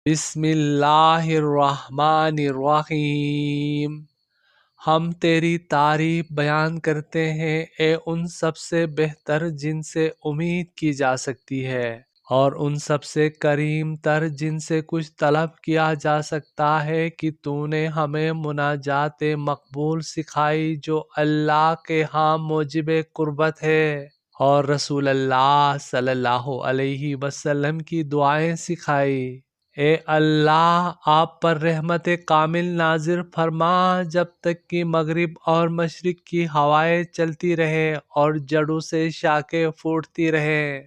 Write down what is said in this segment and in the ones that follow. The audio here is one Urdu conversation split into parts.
بسم اللہ الرحمن الرحیم۔ ہم تیری تعریف بیان کرتے ہیں اے ان سب سے بہتر جن سے امید کی جا سکتی ہے، اور ان سب سے کریم تر جن سے کچھ طلب کیا جا سکتا ہے کہ تو نے ہمیں مناجات مقبول سکھائی جو اللہ کے ہاں موجب قربت ہے، اور رسول اللہ صلی اللہ علیہ وسلم کی دعائیں سکھائی۔ اے اللہ، آپ پر رحمت کامل نازل فرما جب تک کہ مغرب اور مشرق کی ہوائیں چلتی رہے اور جڑوں سے شاخیں پھوٹتی رہے۔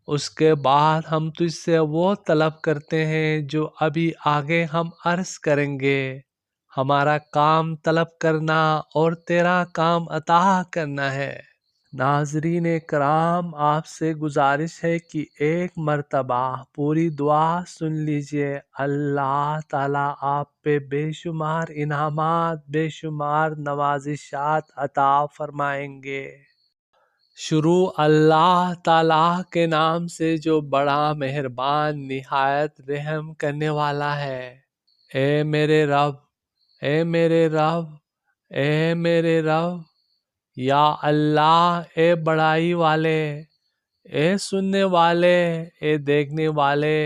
اس کے بعد ہم تجھ سے وہ طلب کرتے ہیں جو ابھی آگے ہم عرض کریں گے۔ ہمارا کام طلب کرنا اور تیرا کام عطا کرنا ہے۔ ناظرین کرام، آپ سے گزارش ہے کہ ایک مرتبہ پوری دعا سن لیجئے۔ اللہ تعالیٰ آپ پہ بے شمار انعامات، بے شمار نوازشات عطا فرمائیں گے۔ شروع اللہ تعالیٰ کے نام سے جو بڑا مہربان، نہایت رحم کرنے والا ہے۔ اے میرے رب، اے میرے رب، اے میرے رب، یا اللہ، اے بڑائی والے، اے سننے والے، اے دیکھنے والے،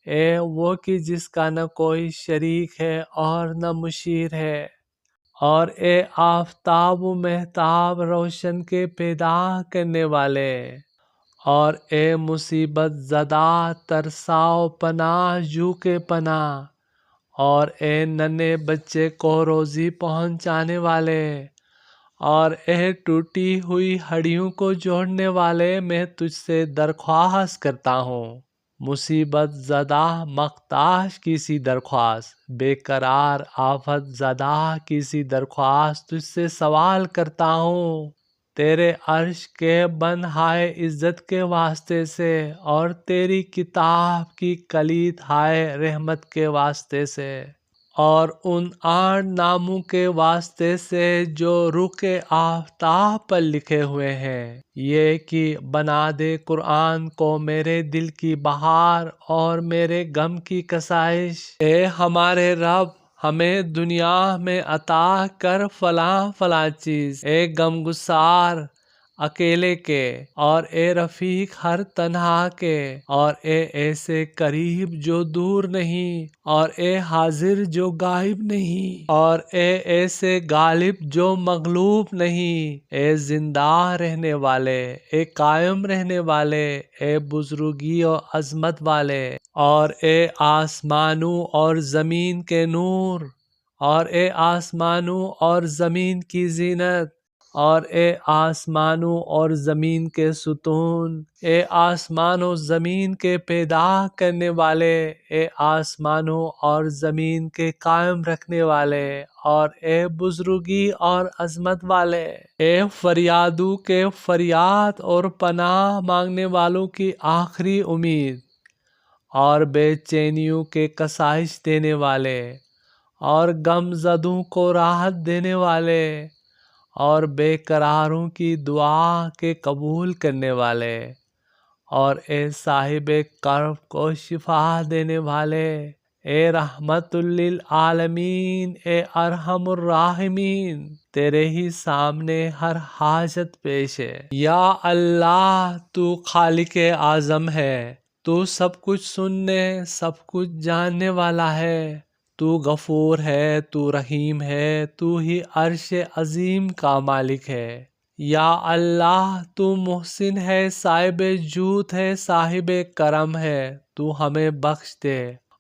اے وہ کہ جس کا نہ کوئی شریک ہے اور نہ مشیر ہے، اور اے آفتاب و مہتاب روشن کے پیدا کرنے والے، اور اے مصیبت زدہ ترسا و پناہ جو کے پناہ، اور اے ننھے بچے کو روزی پہنچانے والے، اور اے ٹوٹی ہوئی ہڈیوں کو جوڑنے والے، میں تجھ سے درخواست کرتا ہوں۔ مصیبت زدہ محتاج کی سی درخواست، بے قرار آفت زدہ کی سی درخواست تجھ سے سوال کرتا ہوں، تیرے عرش کے بن ہائے عزت کے واسطے سے، اور تیری کتاب کی کلید ہائے رحمت کے واسطے سے، اور ان 8 ناموں کے واسطے سے جو رخ آفتاب پر لکھے ہوئے ہیں، یہ کہ بنا دے قرآن کو میرے دل کی بہار اور میرے غم کی کشائش۔ اے ہمارے رب، ہمیں دنیا میں عطا کر فلاں فلاں چیز، اے غمگسار اکیلے کے، اور اے رفیق ہر تنہا کے، اور اے ایسے قریب جو دور نہیں، اور اے حاضر جو غائب نہیں، اور اے ایسے غالب جو مغلوب نہیں، اے زندہ رہنے والے، اے قائم رہنے والے، اے بزرگی و عظمت والے، اور اے آسمانوں اور زمین کے نور، اور اے آسمانوں اور زمین کی زینت، اور اے آسمانوں اور زمین کے ستون، اے آسمان و زمین کے پیدا کرنے والے، اے آسمانوں اور زمین کے قائم رکھنے والے، اور اے بزرگی اور عظمت والے، اے فریادوں کے فریاد اور پناہ مانگنے والوں کی آخری امید، اور بے چینیوں کے کشائش دینے والے، اور غم زدوں کو راحت دینے والے، اور بے قراروں کی دعا کے قبول کرنے والے، اور اے صاحب کرب کو شفا دینے والے، اے رحمت للعالمین، اے ارحم الراحمین، تیرے ہی سامنے ہر حاجت پیش ہے۔ یا اللہ، تو خالق اعظم ہے، تو سب کچھ سننے، سب کچھ جاننے والا ہے، تو غفور ہے، تو رحیم ہے، تو ہی عرش عظیم کا مالک ہے۔ یا اللہ، تو محسن ہے، صاحب جود ہے، صاحب کرم ہے، تو ہمیں بخش دے،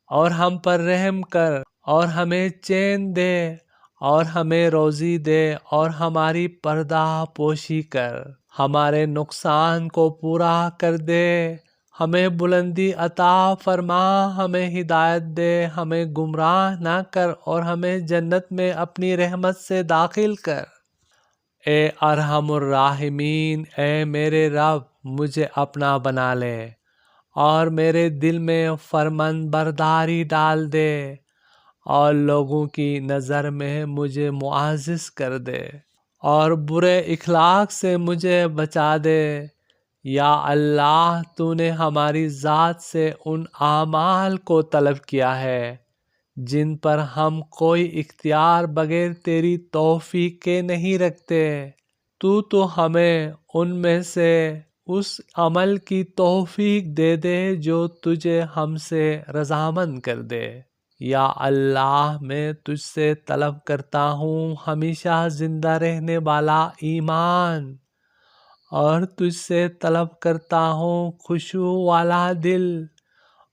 اور ہم پر رحم کر، اور ہمیں چین دے، اور ہمیں روزی دے، اور ہماری پردہ پوشی کر، ہمارے نقصان کو پورا کر دے، ہمیں بلندی عطا فرما، ہمیں ہدایت دے، ہمیں گمراہ نہ کر، اور ہمیں جنت میں اپنی رحمت سے داخل کر۔ اے ارحم الراحمین، اے میرے رب، مجھے اپنا بنا لے، اور میرے دل میں فرمان برداری ڈال دے، اور لوگوں کی نظر میں مجھے معزز کر دے، اور برے اخلاق سے مجھے بچا دے، یا اللہ تو نے ہماری ذات سے ان اعمال کو طلب کیا ہے جن پر ہم کوئی اختیار بغیر تیری توفیق کے نہیں رکھتے۔ تو ہمیں ان میں سے اس عمل کی توفیق دے دے جو تجھے ہم سے رضامند کر دے۔ یا اللہ میں تجھ سے طلب کرتا ہوں ہمیشہ زندہ رہنے والا ایمان، اور تجھ سے طلب کرتا ہوں خشوع والا دل،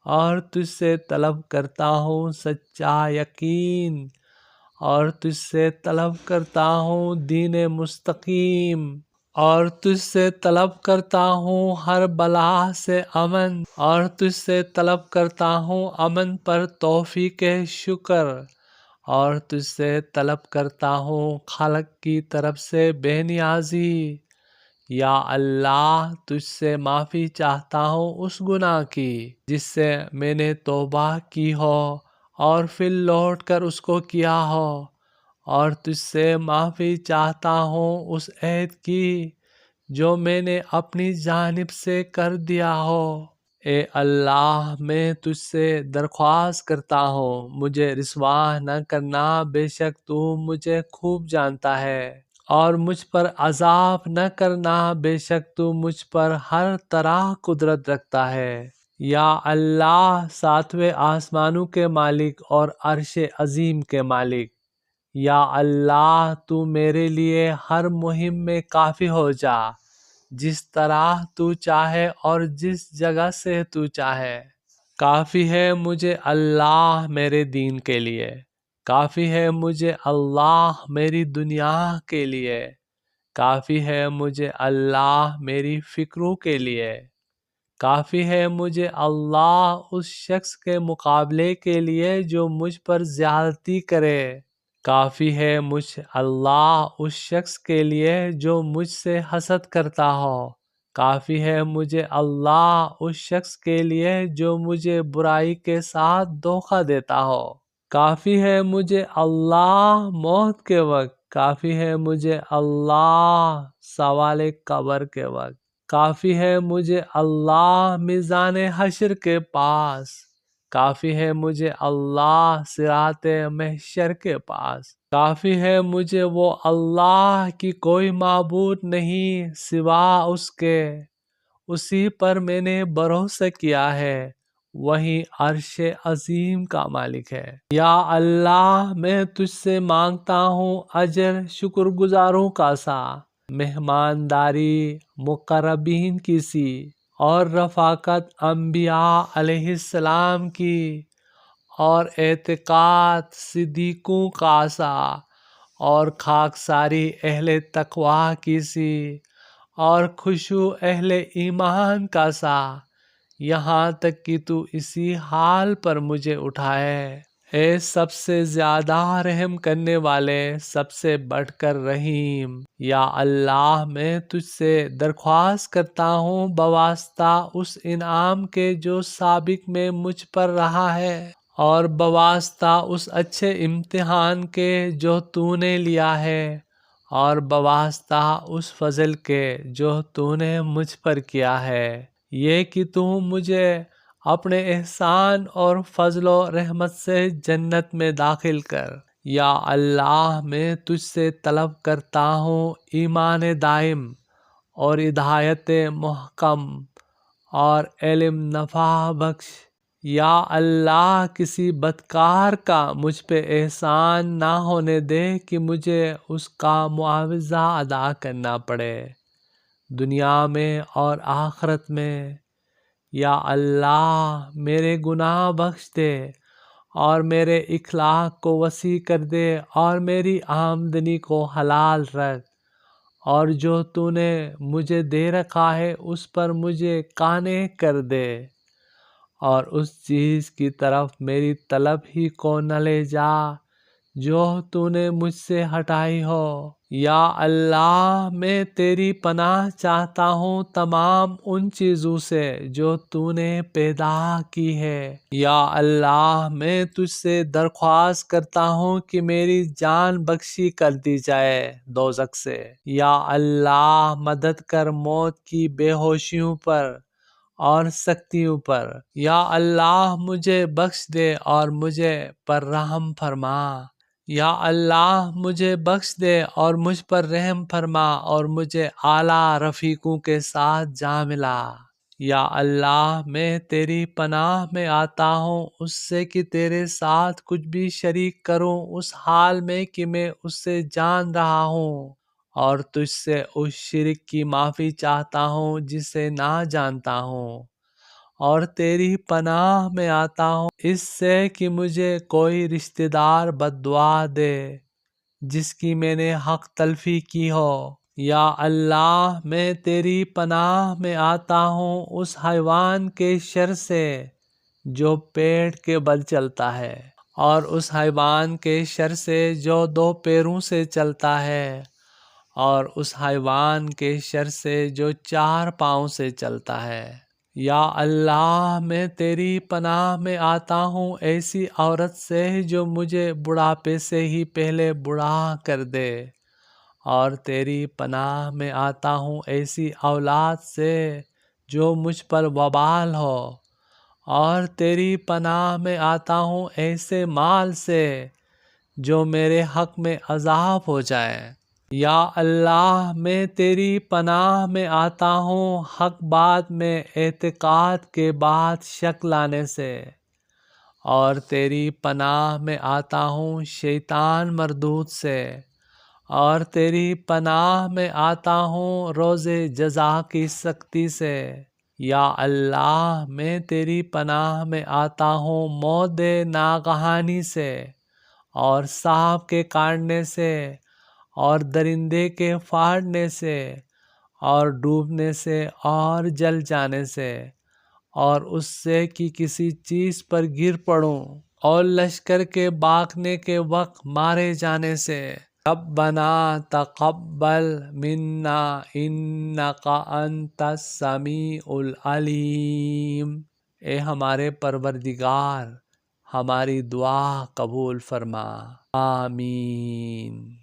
اور تجھ سے طلب کرتا ہوں سچا یقین، اور تجھ سے طلب کرتا ہوں دین مستقیم، اور تجھ سے طلب کرتا ہوں ہر بلا سے امن، اور تجھ سے طلب کرتا ہوں امن پر توفیق شکر، اور تجھ سے طلب کرتا ہوں خالق کی طرف سے بے نیازی۔ یا اللہ تجھ سے معافی چاہتا ہوں اس گناہ کی جس سے میں نے توبہ کی ہو اور پھر لوٹ کر اس کو کیا ہو، اور تجھ سے معافی چاہتا ہوں اس عہد کی جو میں نے اپنی جانب سے کر دیا ہو۔ اے اللہ میں تجھ سے درخواست کرتا ہوں مجھے رسوا نہ کرنا، بے شک تو مجھے خوب جانتا ہے، اور مجھ پر عذاب نہ کرنا، بے شک تو مجھ پر ہر طرح قدرت رکھتا ہے۔ یا اللہ ساتویں آسمانوں کے مالک اور عرش عظیم کے مالک، یا اللہ تو میرے لیے ہر مہم میں کافی ہو جا، جس طرح تو چاہے اور جس جگہ سے تو چاہے۔ کافی ہے مجھے اللہ میرے دین کے لیے، کافی ہے مجھے اللہ میری دنیا کے لیے، کافی ہے مجھے اللہ میری فکروں کے لیے، کافی ہے مجھے اللہ اس شخص کے مقابلے کے لیے جو مجھ پر زیادتی کرے، کافی ہے مجھ اللہ اس شخص کے لیے جو مجھ سے حسد کرتا ہو، کافی ہے مجھے اللہ اس شخص کے لیے جو مجھے برائی کے ساتھ دھوکہ دیتا ہو، کافی ہے مجھے اللہ موت کے وقت، کافی ہے مجھے اللہ سوال قبر کے وقت، کافی ہے مجھے اللہ میزان حشر کے پاس، کافی ہے مجھے اللہ صراط محشر کے پاس، کافی ہے مجھے وہ اللہ کی کوئی معبود نہیں سوا اس کے، اسی پر میں نے بھروسہ کیا ہے، وہی عرش عظیم کا مالک ہے۔ یا اللہ میں تجھ سے مانگتا ہوں اجر شکر گزاروں کا سا، مہمانداری مقربین کی سی، اور رفاقت انبیاء علیہ السلام کی، اور اعتقاد صدیقوں کا سا، اور خاکساری اہل تقوی کی سی، اور خشوع اہل ایمان کا سا، یہاں تک کہ تو اسی حال پر مجھے اٹھائے۔ اے سب سے زیادہ رحم کرنے والے، سب سے بڑھ کر رحیم، یا اللہ میں تجھ سے درخواست کرتا ہوں بواسطہ اس انعام کے جو سابق میں مجھ پر رہا ہے، اور بواسطہ اس اچھے امتحان کے جو تو نے لیا ہے، اور بواسطہ اس فضل کے جو تو نے مجھ پر کیا ہے، یہ کہ تو مجھے اپنے احسان اور فضل و رحمت سے جنت میں داخل کر۔ یا اللہ میں تجھ سے طلب کرتا ہوں ایمان دائم، اور ہدایت محکم، اور علم نفع بخش۔ یا اللہ کسی بدکار کا مجھ پہ احسان نہ ہونے دے کہ مجھے اس کا معاوضہ ادا کرنا پڑے، دنیا میں اور آخرت میں۔ یا اللہ میرے گناہ بخش دے، اور میرے اخلاق کو وسیع کر دے، اور میری آمدنی کو حلال رکھ، اور جو تو نے مجھے دے رکھا ہے اس پر مجھے قانع کر دے، اور اس چیز کی طرف میری طلب ہی کو نہ لے جا جو تو نے مجھ سے ہٹائی ہو۔ یا اللہ میں تیری پناہ چاہتا ہوں تمام ان چیزوں سے جو تو نے پیدا کی ہے۔ یا اللہ میں تجھ سے درخواست کرتا ہوں کہ میری جان بخشی کر دی جائے دوزخ سے۔ یا اللہ مدد کر موت کی بے ہوشیوں پر اور سختیوں پر۔ یا اللہ مجھے بخش دے اور مجھے پر رحم فرما۔ یا اللہ مجھے بخش دے اور مجھ پر رحم فرما اور مجھے اعلیٰ رفیقوں کے ساتھ جا ملا۔ یا اللہ میں تیری پناہ میں آتا ہوں اس سے کہ تیرے ساتھ کچھ بھی شریک کروں اس حال میں کہ میں اس سے جان رہا ہوں، اور تجھ سے اس شرک کی معافی چاہتا ہوں جسے نہ جانتا ہوں، اور تیری پناہ میں آتا ہوں اس سے کہ مجھے کوئی رشتہ دار بد دعا دے جس کی میں نے حق تلفی کی ہو۔ یا اللہ میں تیری پناہ میں آتا ہوں اس حیوان کے شر سے جو پیٹ کے بل چلتا ہے، اور اس حیوان کے شر سے جو 2 پیروں سے چلتا ہے، اور اس حیوان کے شر سے جو 4 پاؤں سے چلتا ہے۔ یا اللہ میں تیری پناہ میں آتا ہوں ایسی عورت سے جو مجھے بڑھاپے سے ہی پہلے بوڑھا کر دے، اور تیری پناہ میں آتا ہوں ایسی اولاد سے جو مجھ پر وبال ہو، اور تیری پناہ میں آتا ہوں ایسے مال سے جو میرے حق میں عذاب ہو جائے۔ یا اللہ میں تیری پناہ میں آتا ہوں حق بات میں اعتقاد کے بعد شک لانے سے، اور تیری پناہ میں آتا ہوں شیطان مردود سے، اور تیری پناہ میں آتا ہوں روز جزا کی سختی سے۔ یا اللہ میں تیری پناہ میں آتا ہوں موت ناگہانی سے، اور سانپ کے کاٹنے سے، اور درندے کے پھاڑنے سے، اور ڈوبنے سے اور جل جانے سے، اور اس سے کہ کسی چیز پر گر پڑوں، اور لشکر کے بھاگنے کے وقت مارے جانے سے۔ ربنا تقبل منا انک انت السمیع العلیم۔ اے ہمارے پروردگار ہماری دعا قبول فرما، آمین۔